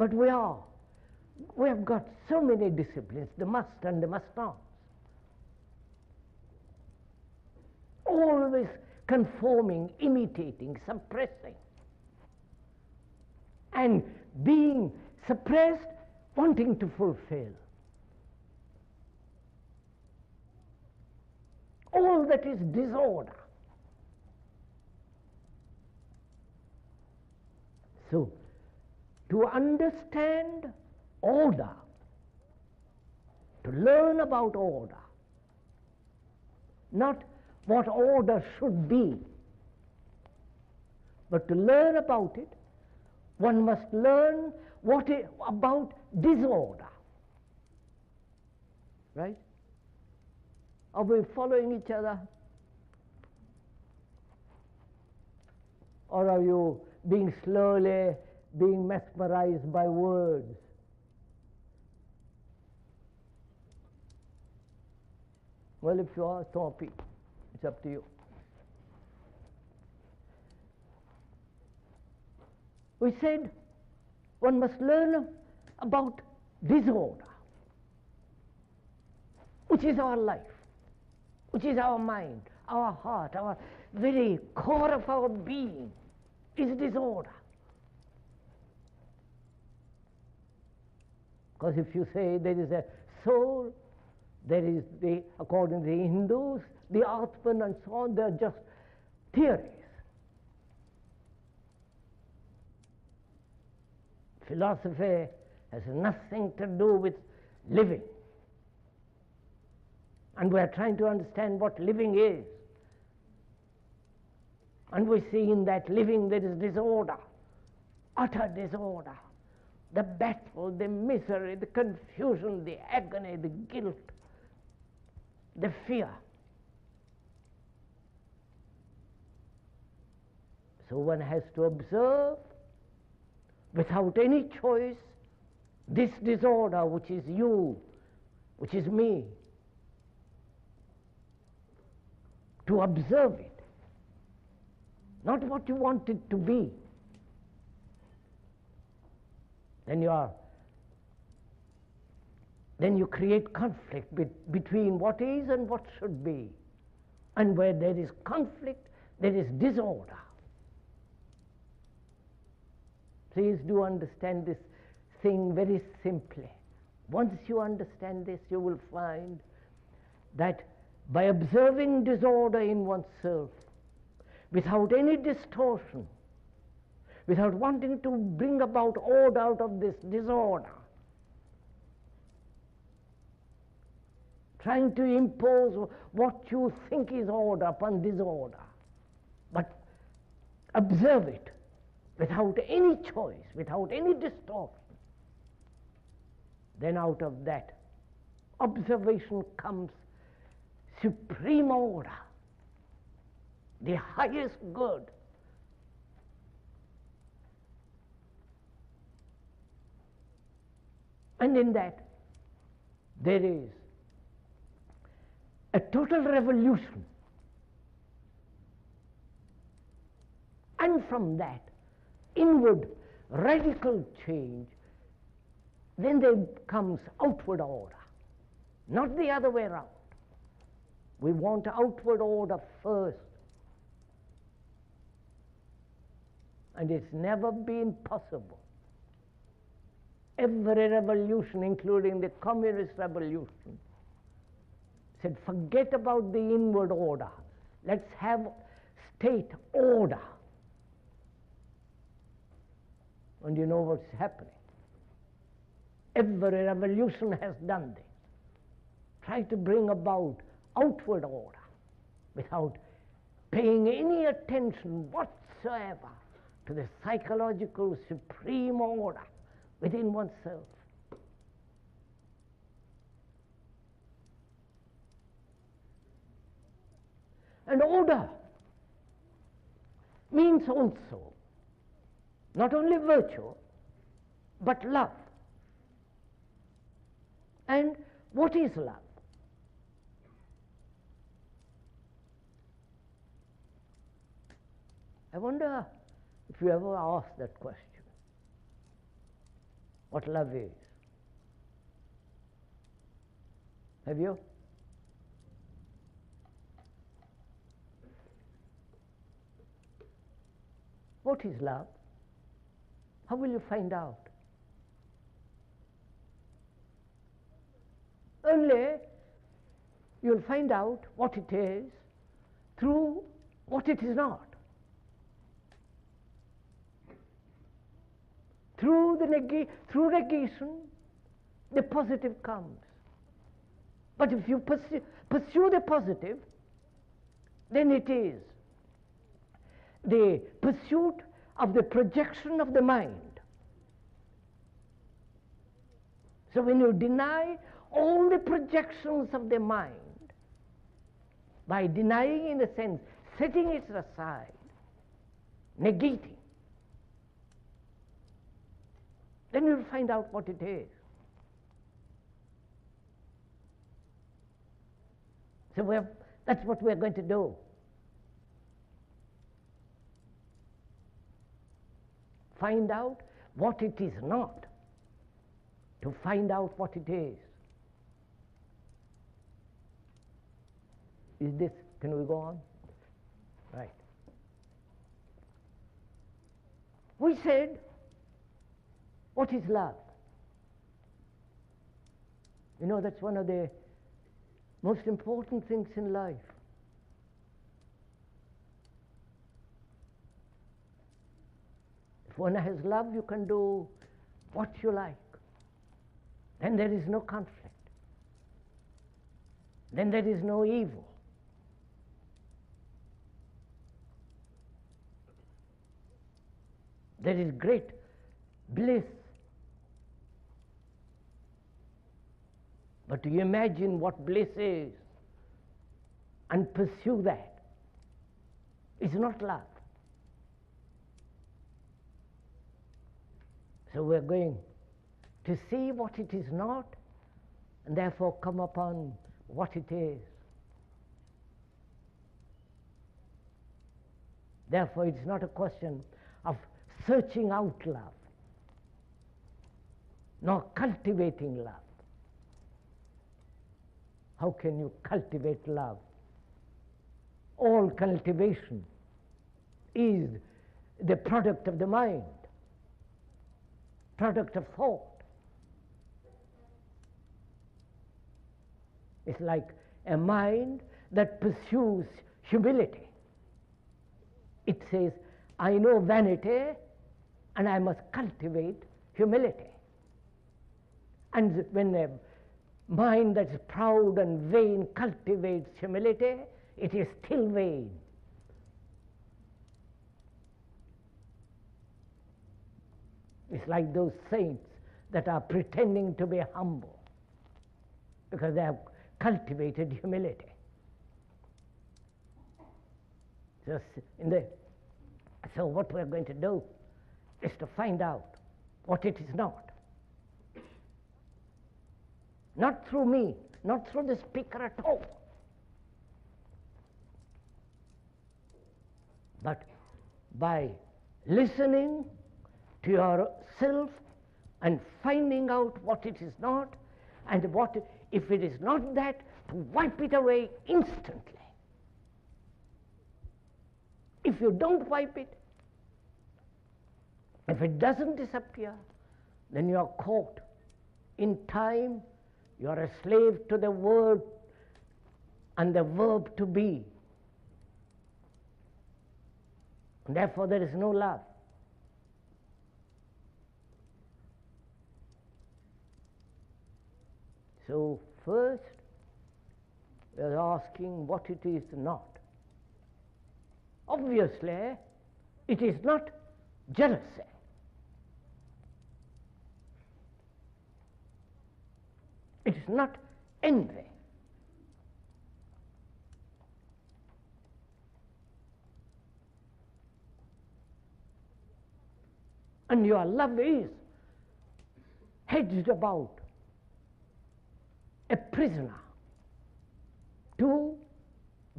But we have got so many disciplines, the must and the must not. Always conforming, imitating, suppressing. And being suppressed, wanting to fulfill. All that is disorder. So, to understand order, to learn about order, not what order should be, but to learn about it, one must learn about disorder. Right? Are we following each other? Or are you being mesmerized by words? Well, if you are, so happy. It's up to you. We said one must learn about disorder, which is our life, which is our mind, our heart, our very core of our being is disorder. Because if you say there is a soul, there is according to the Hindus, the Atman and so on, they are just theories. Philosophy has nothing to do with living. And we are trying to understand what living is. And we see in that living there is disorder, utter disorder. The battle, the misery, the confusion, the agony, the guilt, the fear. So one has to observe without any choice this disorder which is you, which is me. To observe it, not what you want it to be. Then you create conflict between what is and what should be. And where there is conflict, there is disorder. Please do understand this thing very simply. Once you understand this, you will find that by observing disorder in oneself, without any distortion, without wanting to bring about order out of this disorder, trying to impose what you think is order upon disorder, but observe it without any choice, without any distortion, then out of that observation comes supreme order, the highest good. And in that, there is a total revolution. And from that, inward radical change, then there comes outward order, not the other way around. We want outward order first. And it's never been possible. Every revolution, including the communist revolution, said forget about the inward order. Let's have state order. And you know what's happening. Every revolution has done this. Try to bring about outward order without paying any attention whatsoever to the psychological supreme order within oneself. And order means also not only virtue, but love. And what is love? I wonder if you ever asked that question. what love is? Have you? What is love? How will you find out? Only you'll find out what it is through what it is not. Through negation, the positive comes. But if you pursue the positive, then it is the pursuit of the projection of the mind. So when you deny all the projections of the mind, by denying, in a sense, setting it aside, negating, then you'll find out what it is. So that's what we're going to do. Find out what it is not, to find out what it is. Is this, can we go on? Right. We said, what is love? You know, that's one of the most important things in life. If one has love, you can do what you like. Then there is no conflict. Then there is no evil. There is great bliss. But you imagine what bliss is and pursue that. It's not love. So we're going to see what it is not, and therefore come upon what it is. Therefore, it's not a question of searching out love, nor cultivating love. How can you cultivate love? All cultivation is the product of the mind, product of thought. It's like a mind that pursues humility. It says, I know vanity and I must cultivate humility. And when a mind that's proud and vain cultivates humility, it is still vain. It's like those saints that are pretending to be humble because they have cultivated humility. So what we're going to do is to find out what it is not. Not through me, not through the speaker at all, but by listening to yourself and finding out what it is not, and what, if it is not that, to wipe it away instantly. If you don't wipe it, if it doesn't disappear, then you are caught in time. You are a slave to the word and the verb to be. And therefore there is no love. So first we are asking what it is not. Obviously, it is not jealousy. It is not envy. And your love is hedged about, a prisoner to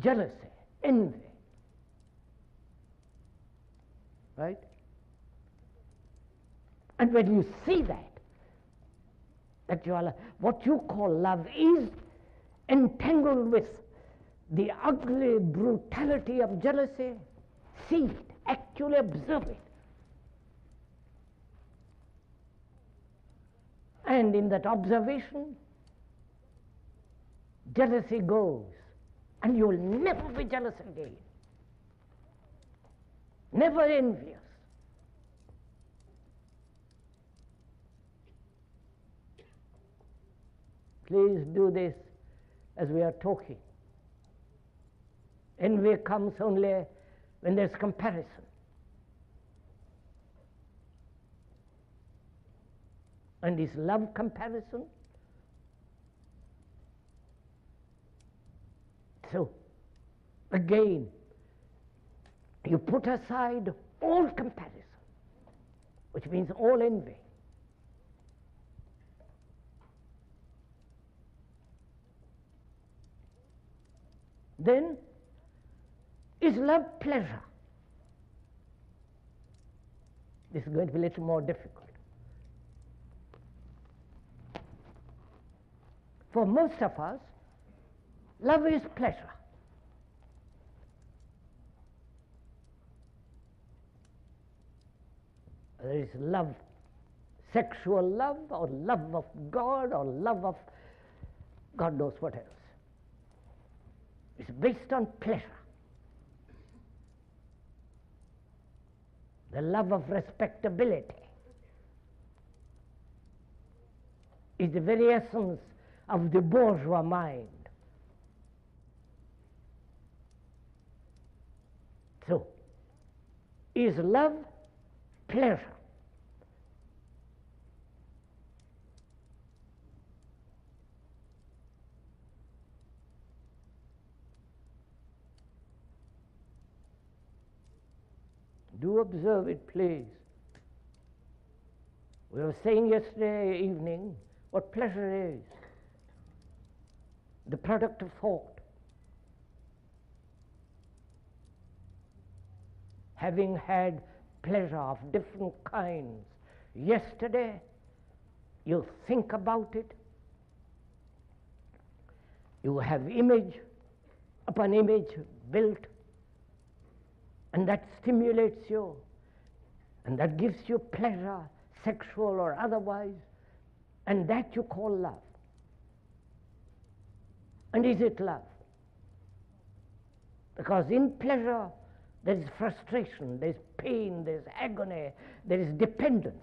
jealousy, envy. Right? And when you see that, that you are, what you call love is entangled with the ugly brutality of jealousy. See it, actually observe it. And in that observation, jealousy goes, and you will never be jealous again. Never envious. Please do this as we are talking. Envy comes only when there's comparison. And is love comparison? So, again, you put aside all comparison, which means all envy. Then, is love pleasure? This is going to be a little more difficult. For most of us, love is pleasure. There is love, sexual love, or love of God, or love of God knows what else. It's based on pleasure. The love of respectability is the very essence of the bourgeois mind. So, is love pleasure? Do observe it, please. We were saying yesterday evening what pleasure is. The product of thought. Having had pleasure of different kinds yesterday, you think about it. You have image upon image built, and that stimulates you, and that gives you pleasure, sexual or otherwise, and that you call love. And is it love? Because in pleasure there is frustration, there is pain, there is agony, there is dependency.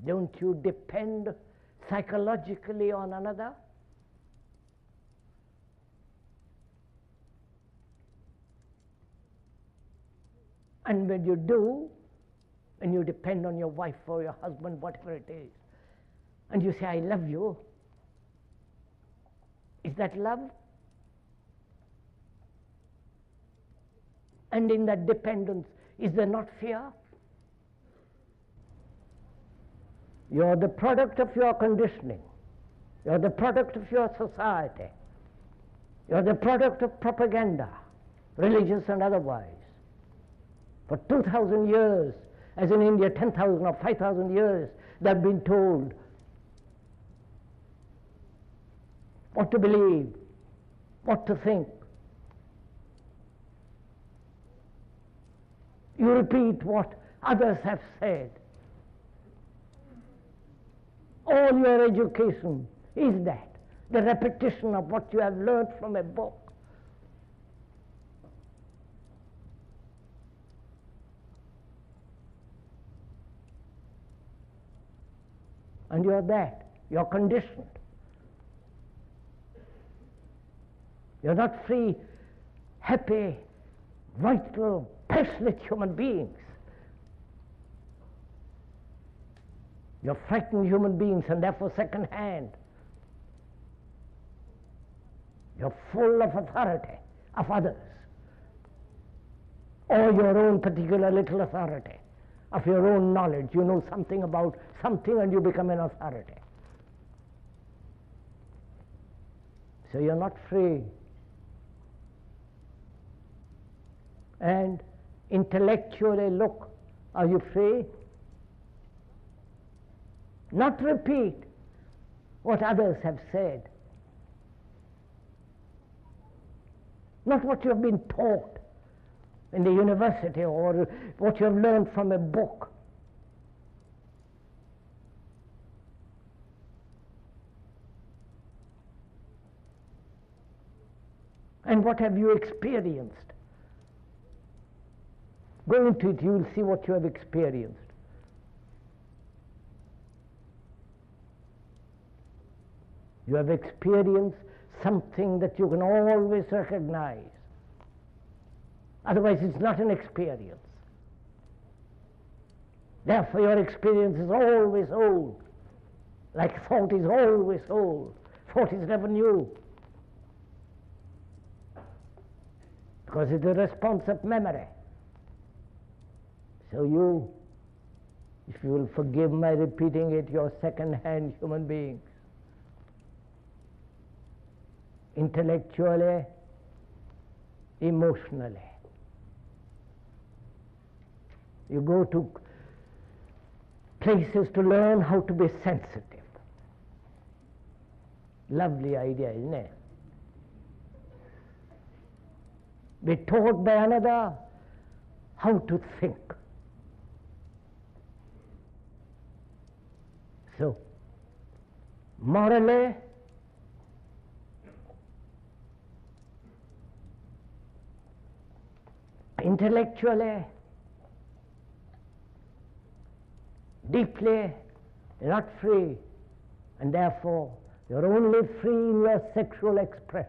Don't you depend psychologically on another? And when you do, and you depend on your wife or your husband, whatever it is, and you say, I love you, is that love? And in that dependence, is there not fear? You're the product of your conditioning. You're the product of your society. You're the product of propaganda, religious and otherwise. For 2,000 years, as in India 10,000 or 5,000 years, they've been told what to believe, what to think. You repeat what others have said. All your education is that, the repetition of what you have learned from a book. And you're that, you're conditioned. You're not free, happy, vital, passionate human beings. You're frightened human beings, and therefore second-hand. You're full of authority of others, or your own particular little authority, of your own knowledge. You know something about something and you become an authority. So you're not free. And intellectually look Are you free? Not repeat what others have said. Not what you have been taught in the university or what you have learned from a book. And what have you experienced? Go into it, you will see what you have experienced. You have experienced something that you can always recognize. Otherwise, it's not an experience. Therefore, your experience is always old. Like thought is always old. Thought is never new. Because it's a response of memory. So you, if you will forgive my repeating it, you're second-hand human beings. Intellectually, emotionally. You go to places to learn how to be sensitive. Lovely idea, isn't it? Be taught by another how to think. So, morally, intellectually, deeply, you're not free, and therefore you're only free in your sexual expression.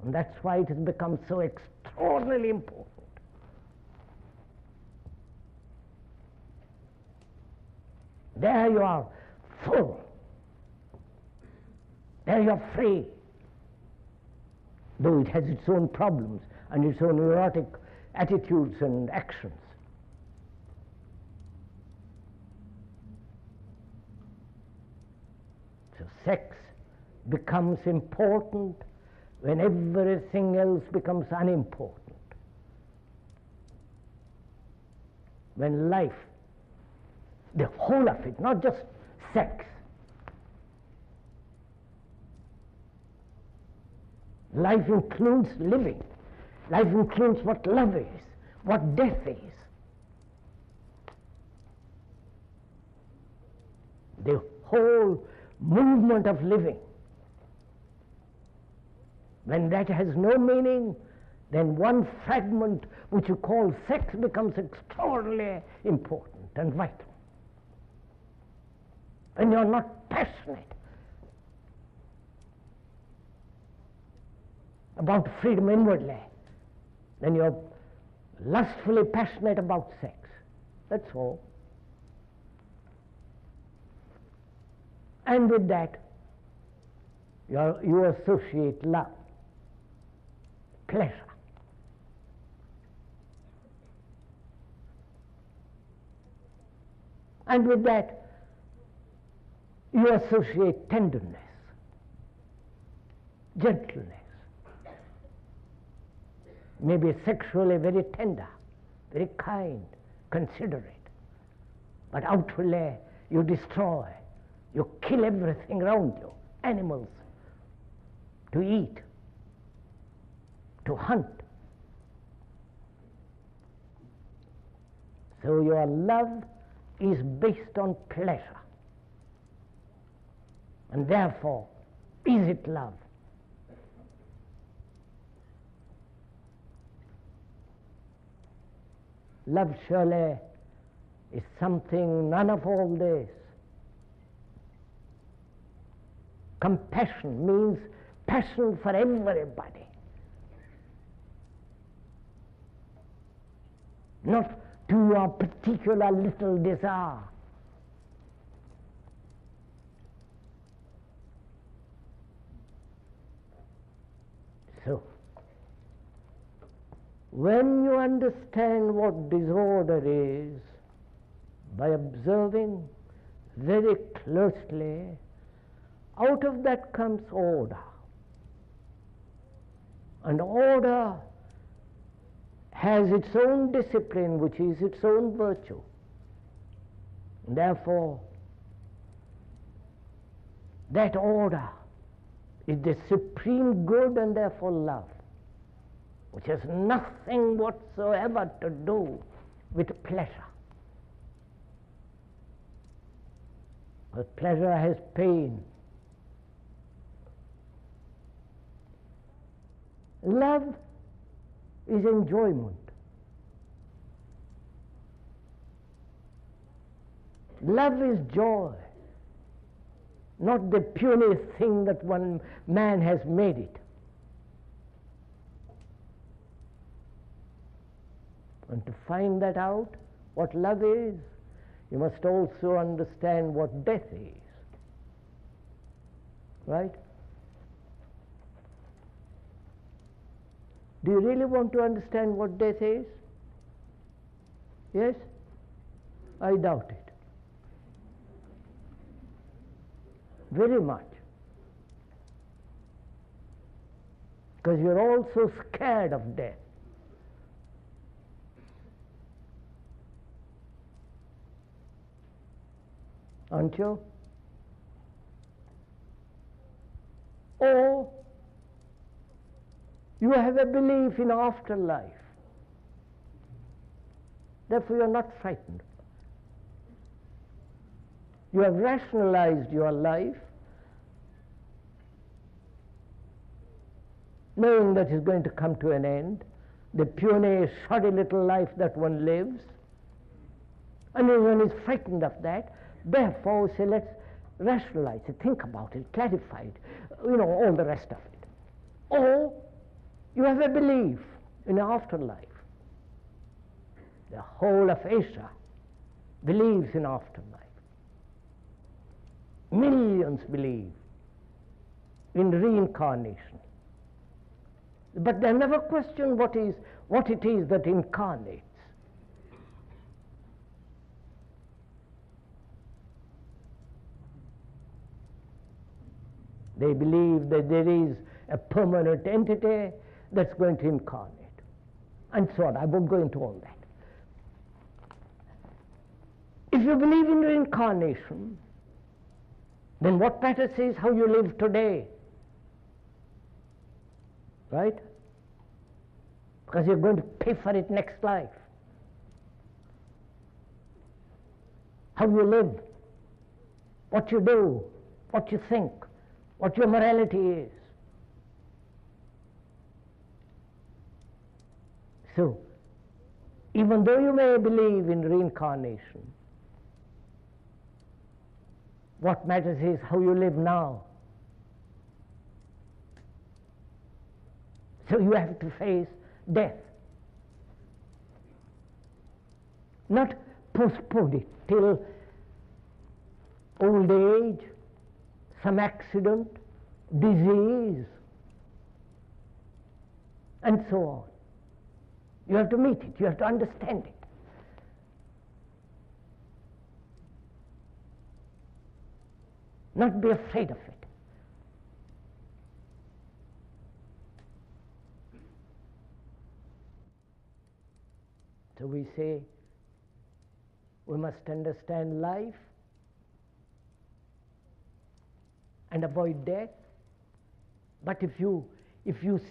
And that's why it has become so extraordinarily important. There you are full. There you're free. Though it has its own problems and its own neurotic attitudes and actions. So sex becomes important when everything else becomes unimportant. When life, the whole of it, not just sex. Life includes living. Life includes what love is, what death is. The whole movement of living. When that has no meaning, then one fragment which you call sex becomes extraordinarily important and vital. When you're not passionate about freedom inwardly, then you're lustfully passionate about sex. That's all. And with that, you associate love, pleasure. And with that, you associate tenderness, gentleness, maybe sexually very tender, very kind, considerate. But outwardly, you destroy, you kill everything around you, animals, to eat, to hunt. So your love is based on pleasure. And therefore, is it love? Love surely is something none of all this. Compassion means passion for everybody. Not to your particular little desire. So, when you understand what disorder is, by observing very closely, out of that comes order. And order has its own discipline, which is its own virtue. Therefore, that order is the supreme good and therefore love, which has nothing whatsoever to do with pleasure. But pleasure has pain. Love is enjoyment. Love is joy, not the puny thing that one man has made it. And to find that out, what love is, you must also understand what death is. Right? Do you really want to understand what death is? Yes? I doubt it. Very much. Because you're all so scared of death. Aren't you? Or you have a belief in afterlife. Therefore you are not frightened. You have rationalized your life, knowing that it's going to come to an end, the puny, shoddy little life that one lives, and one is frightened of that. Therefore, say, let's rationalize it, think about it, clarify it, all the rest of it. Or you have a belief in afterlife. The whole of Asia believes in afterlife. Millions believe in reincarnation. But they never question what it is that incarnates. They believe that there is a permanent entity that's going to incarnate, and so on. I won't go into all that. If you believe in reincarnation, then what matters is how you live today. Right? Because you're going to pay for it next life. How you live, what you do, what you think, what your morality is. So, even though you may believe in reincarnation, what matters is how you live now. So you have to face death. Not postpone it till old age, some accident, disease, and so on. You have to meet it, you have to understand it. Not be afraid of it. So we say we must understand life and avoid death. But if you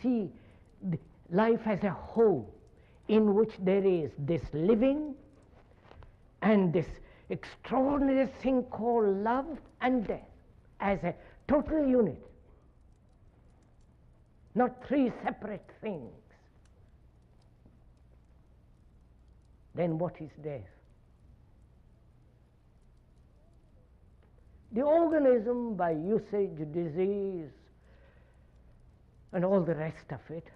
see life as a whole, in which there is this living and this extraordinary thing called love and death as a total unit, not three separate things, then what is death? The organism, by usage, disease, and all the rest of it,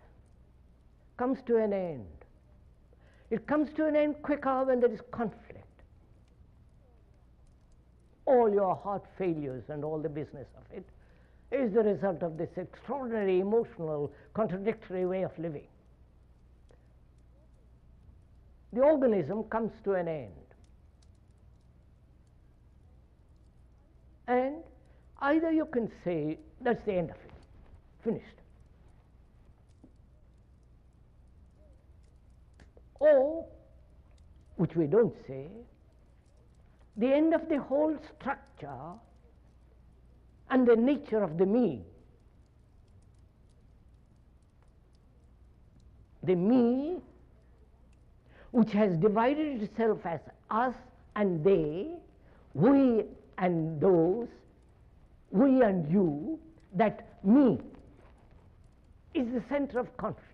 comes to an end. It comes to an end quicker when there is conflict. All your heart failures and all the business of it is the result of this extraordinary emotional, contradictory way of living. The organism comes to an end. And either you can say, that's the end of it, finished. Or, which we don't say, the end of the whole structure and the nature of the me. The me, which has divided itself as us and they, we and those, we and you, that me is the center of conflict.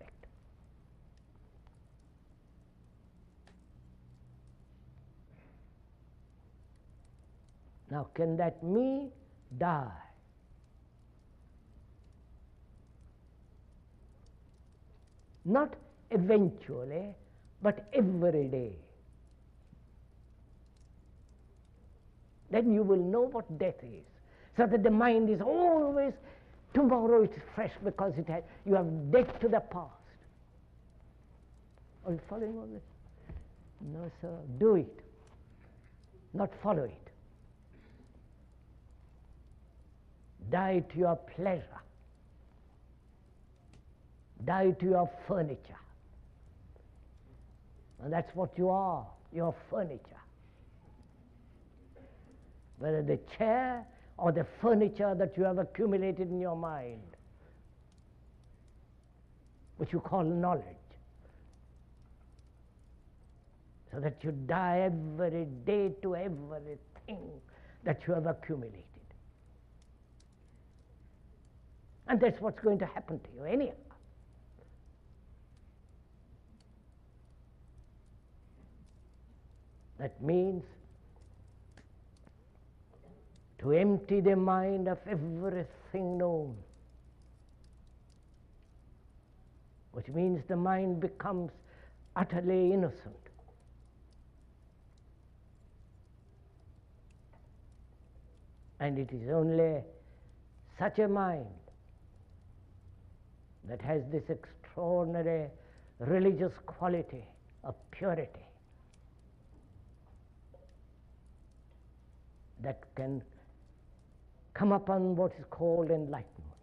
Now, can that me die? Not eventually, but every day. Then you will know what death is. So that the mind is always, tomorrow it is fresh because you have death to the past. Are you following all this? No, sir. Do it, not follow it. Die to your pleasure. Die to your furniture. And that's what you are, your furniture. Whether the chair or the furniture that you have accumulated in your mind, which you call knowledge. So that you die every day to everything that you have accumulated. And that's what's going to happen to you anyhow. That means to empty the mind of everything known, which means the mind becomes utterly innocent. And it is only such a mind that has this extraordinary religious quality of purity that can come upon what is called enlightenment.